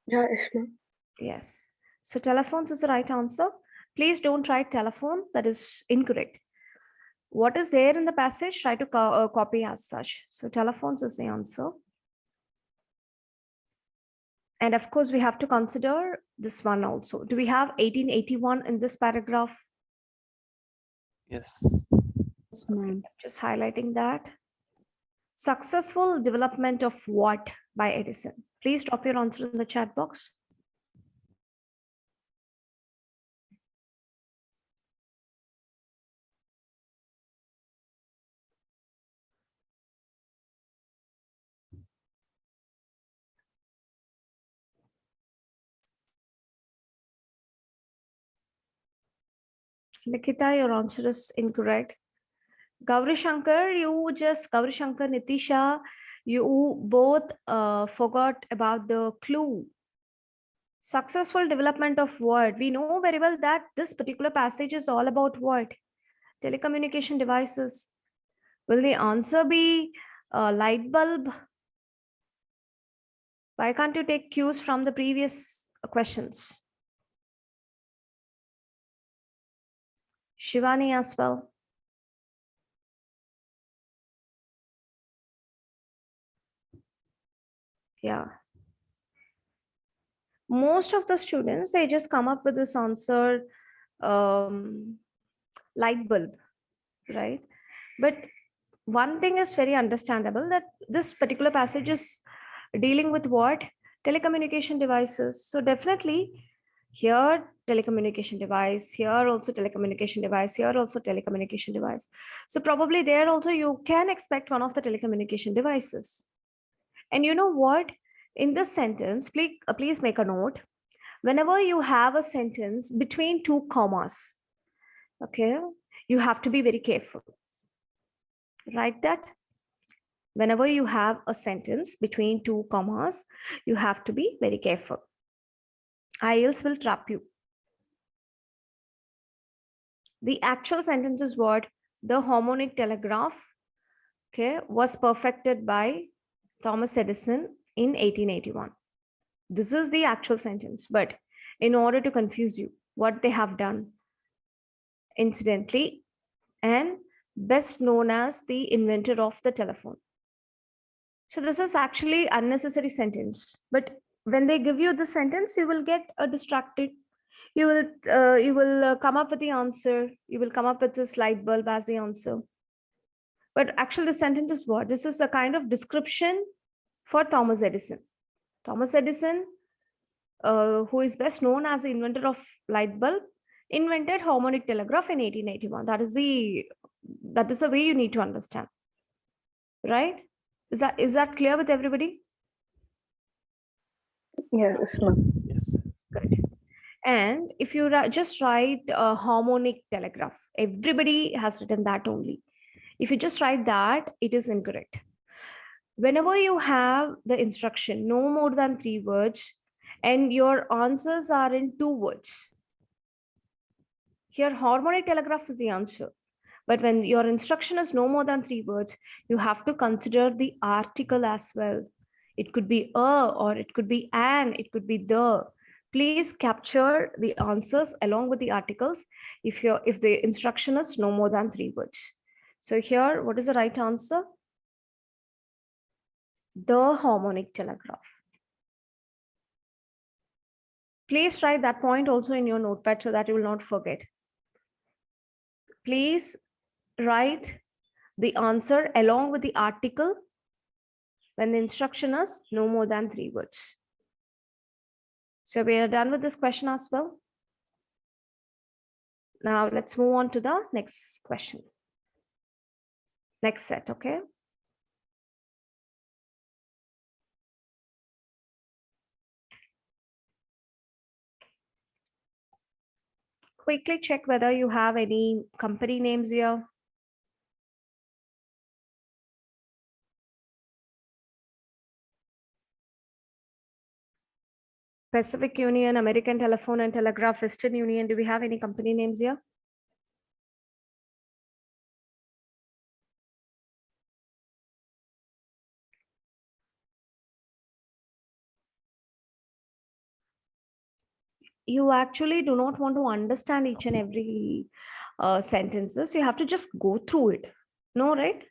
Yeah, yes, ma'am. Yes. So telephones is the right answer. Please don't write telephone. That is incorrect. What is there in the passage? Try to copy as such. So telephones is the answer. And of course, we have to consider this one also. Do we have 1881 in this paragraph? Yes. Yes, ma'am. Just highlighting that. Successful development of what by Edison? Please drop your answer in the chat box. Nikita, your answer is incorrect. Gauri Shankar, Nitisha, you both forgot about the clue. Successful development of what? We know very well that this particular passage is all about what? Telecommunication devices. Will the answer be light bulb? Why can't you take cues from the previous questions? Shivani as well. Yeah. Most of the students, they just come up with this answer, light bulb, right? But one thing is very understandable, that this particular passage is dealing with what? Telecommunication devices. So definitely here telecommunication device, here also telecommunication device, here also telecommunication device. So probably there also you can expect one of the telecommunication devices. And you know what? In this sentence, please make a note. Whenever you have a sentence between two commas, okay, you have to be very careful. Write that. Whenever you have a sentence between two commas, you have to be very careful. IELTS will trap you. The actual sentence is what? The harmonic telegraph, okay, was perfected by Thomas Edison in 1881. This is the actual sentence, but in order to confuse you, what they have done, incidentally, and best known as the inventor of the telephone. So this is actually unnecessary sentence, but when they give you the sentence, you will get distracted. You will come up with the answer. You will come up with this light bulb as the answer. But actually the sentence is what? This is a kind of description for Thomas Edison. Thomas Edison, who is best known as the inventor of light bulb, invented harmonic telegraph in 1881. That is the way you need to understand, right? Is that clear with everybody? Yes, ma'am. Yes. Good. And if you just write harmonic telegraph, everybody has written that only. If you just write that, it is incorrect. Whenever you have the instruction, no more than 3 words, and your answers are in 2 words, here harmonic telegraph is the answer. But when your instruction is no more than 3 words, you have to consider the article as well. It could be a, or it could be an, it could be the. Please capture the answers along with the articles if the instruction is no more than 3 words. So here, what is the right answer? The harmonic telegraph. Please write that point also in your notepad so that you will not forget. please write the answer along with the article when the instruction is no more than 3 words. So we are done with this question as well. Now let's move on to the next question. Next set, okay? Quickly check whether you have any company names here. Pacific Union, American Telephone and Telegraph, Western Union. Do we have any company names here? You actually do not want to understand each and every sentences. You have to just go through it. No, right?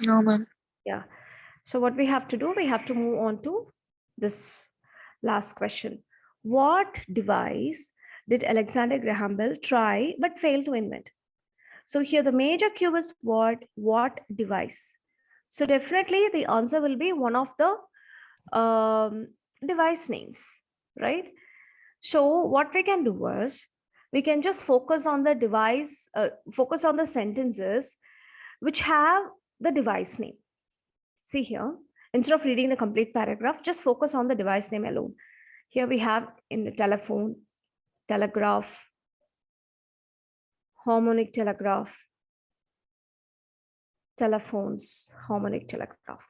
No, ma'am. Yeah. So what we have to do, we have to move on to this last question. What device did Alexander Graham Bell try but fail to invent? So here the major cue is what device? So definitely the answer will be one of the device names, right? So what we can do is we can just focus on the device, focus on the sentences which have the device name. See here, instead of reading the complete paragraph, just focus on the device name alone. Here we have in the telephone, telegraph, harmonic telegraph, telephones, harmonic telegraph.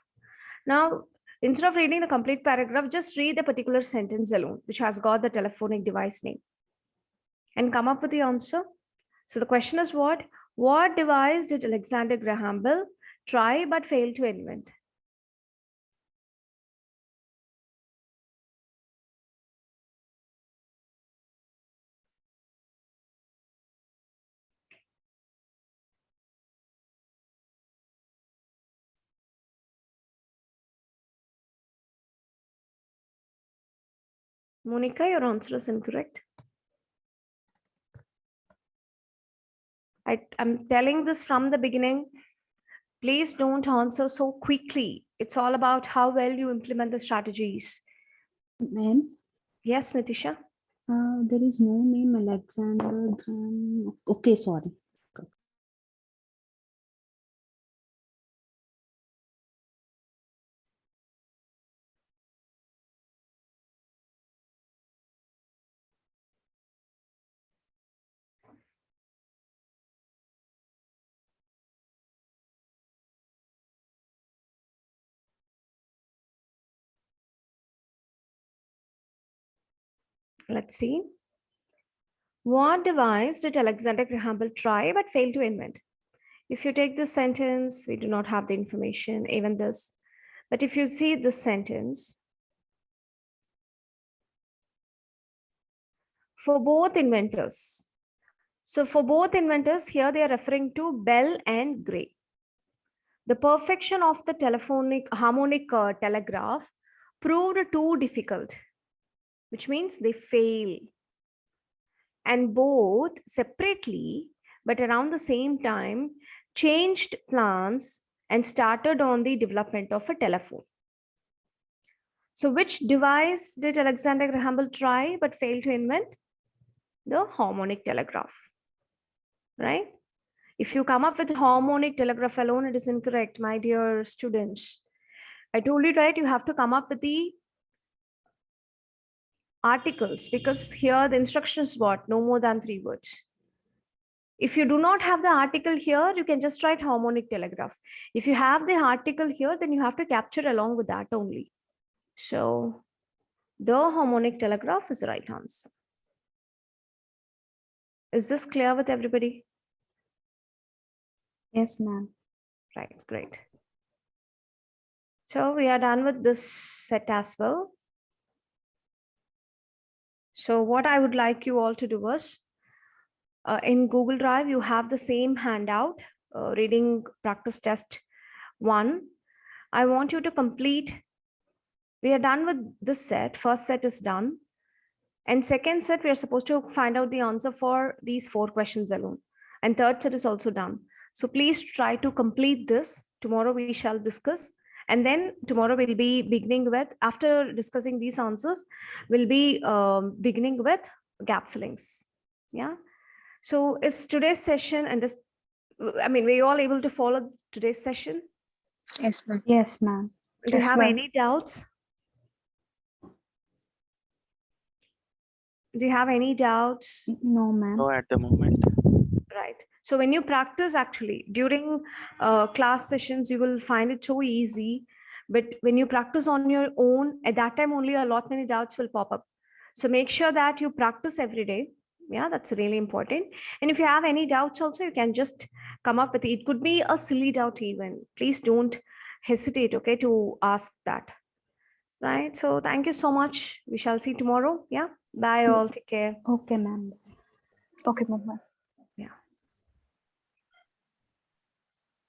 Now, instead of reading the complete paragraph, just read the particular sentence alone, which has got the telephonic device name, and come up with the answer. So the question is what? What device did Alexander Graham Bell try but fail to invent? Monica, your answer is incorrect. I'm telling this from the beginning. Please don't answer so quickly. It's all about how well you implement the strategies. Ma'am, Yes, Nitisha. there is no name Alexander Graham. Okay, sorry. Let's see. What device did Alexander Graham Bell try but fail to invent? If you take this sentence, we do not have the information, even this. But if you see this sentence, for both inventors. So for both inventors, here they are referring to Bell and Gray. The perfection of the harmonic telegraph proved too difficult, which means they fail. And both separately, but around the same time, changed plans and started on the development of a telephone. So which device did Alexander Graham Bell try but fail to invent? The harmonic telegraph, right? If you come up with harmonic telegraph alone, it is incorrect, my dear students. I told you, right, you have to come up with the articles, because here the instruction is what? No more than 3 words. If you do not have the article here, you can just write harmonic telegraph. If you have the article here, then you have to capture along with that only. So the harmonic telegraph is the right answer. Is this clear with everybody? Yes, ma'am. Right, great. So we are done with this set as well. So what I would like you all to do is, in Google Drive, you have the same handout, reading practice test 1. I want you to complete. We are done with this set. First set is done. And second set, we are supposed to find out the answer for these 4 questions alone. And third set is also done. So please try to complete this. Tomorrow we shall discuss. And then tomorrow we'll be beginning with, after discussing these answers, we'll be beginning with gap fillings. Yeah. So is today's session, and this, I mean, were you all able to follow today's session? Yes, ma'am. Yes, ma'am. Do you Yes, have ma'am. any doubts? Do you have any doubts? No, ma'am. No, at the moment. Right. So when you practice, actually during class sessions, you will find it so easy. But when you practice on your own, at that time only a lot many doubts will pop up. So make sure that you practice every day. Yeah, that's really important. And if you have any doubts also, you can just come up with it. It could be a silly doubt even. Please don't hesitate, okay, to ask that. Right. So thank you so much. We shall see tomorrow. Yeah. Bye all. Take care. Okay, ma'am. Okay, ma'am.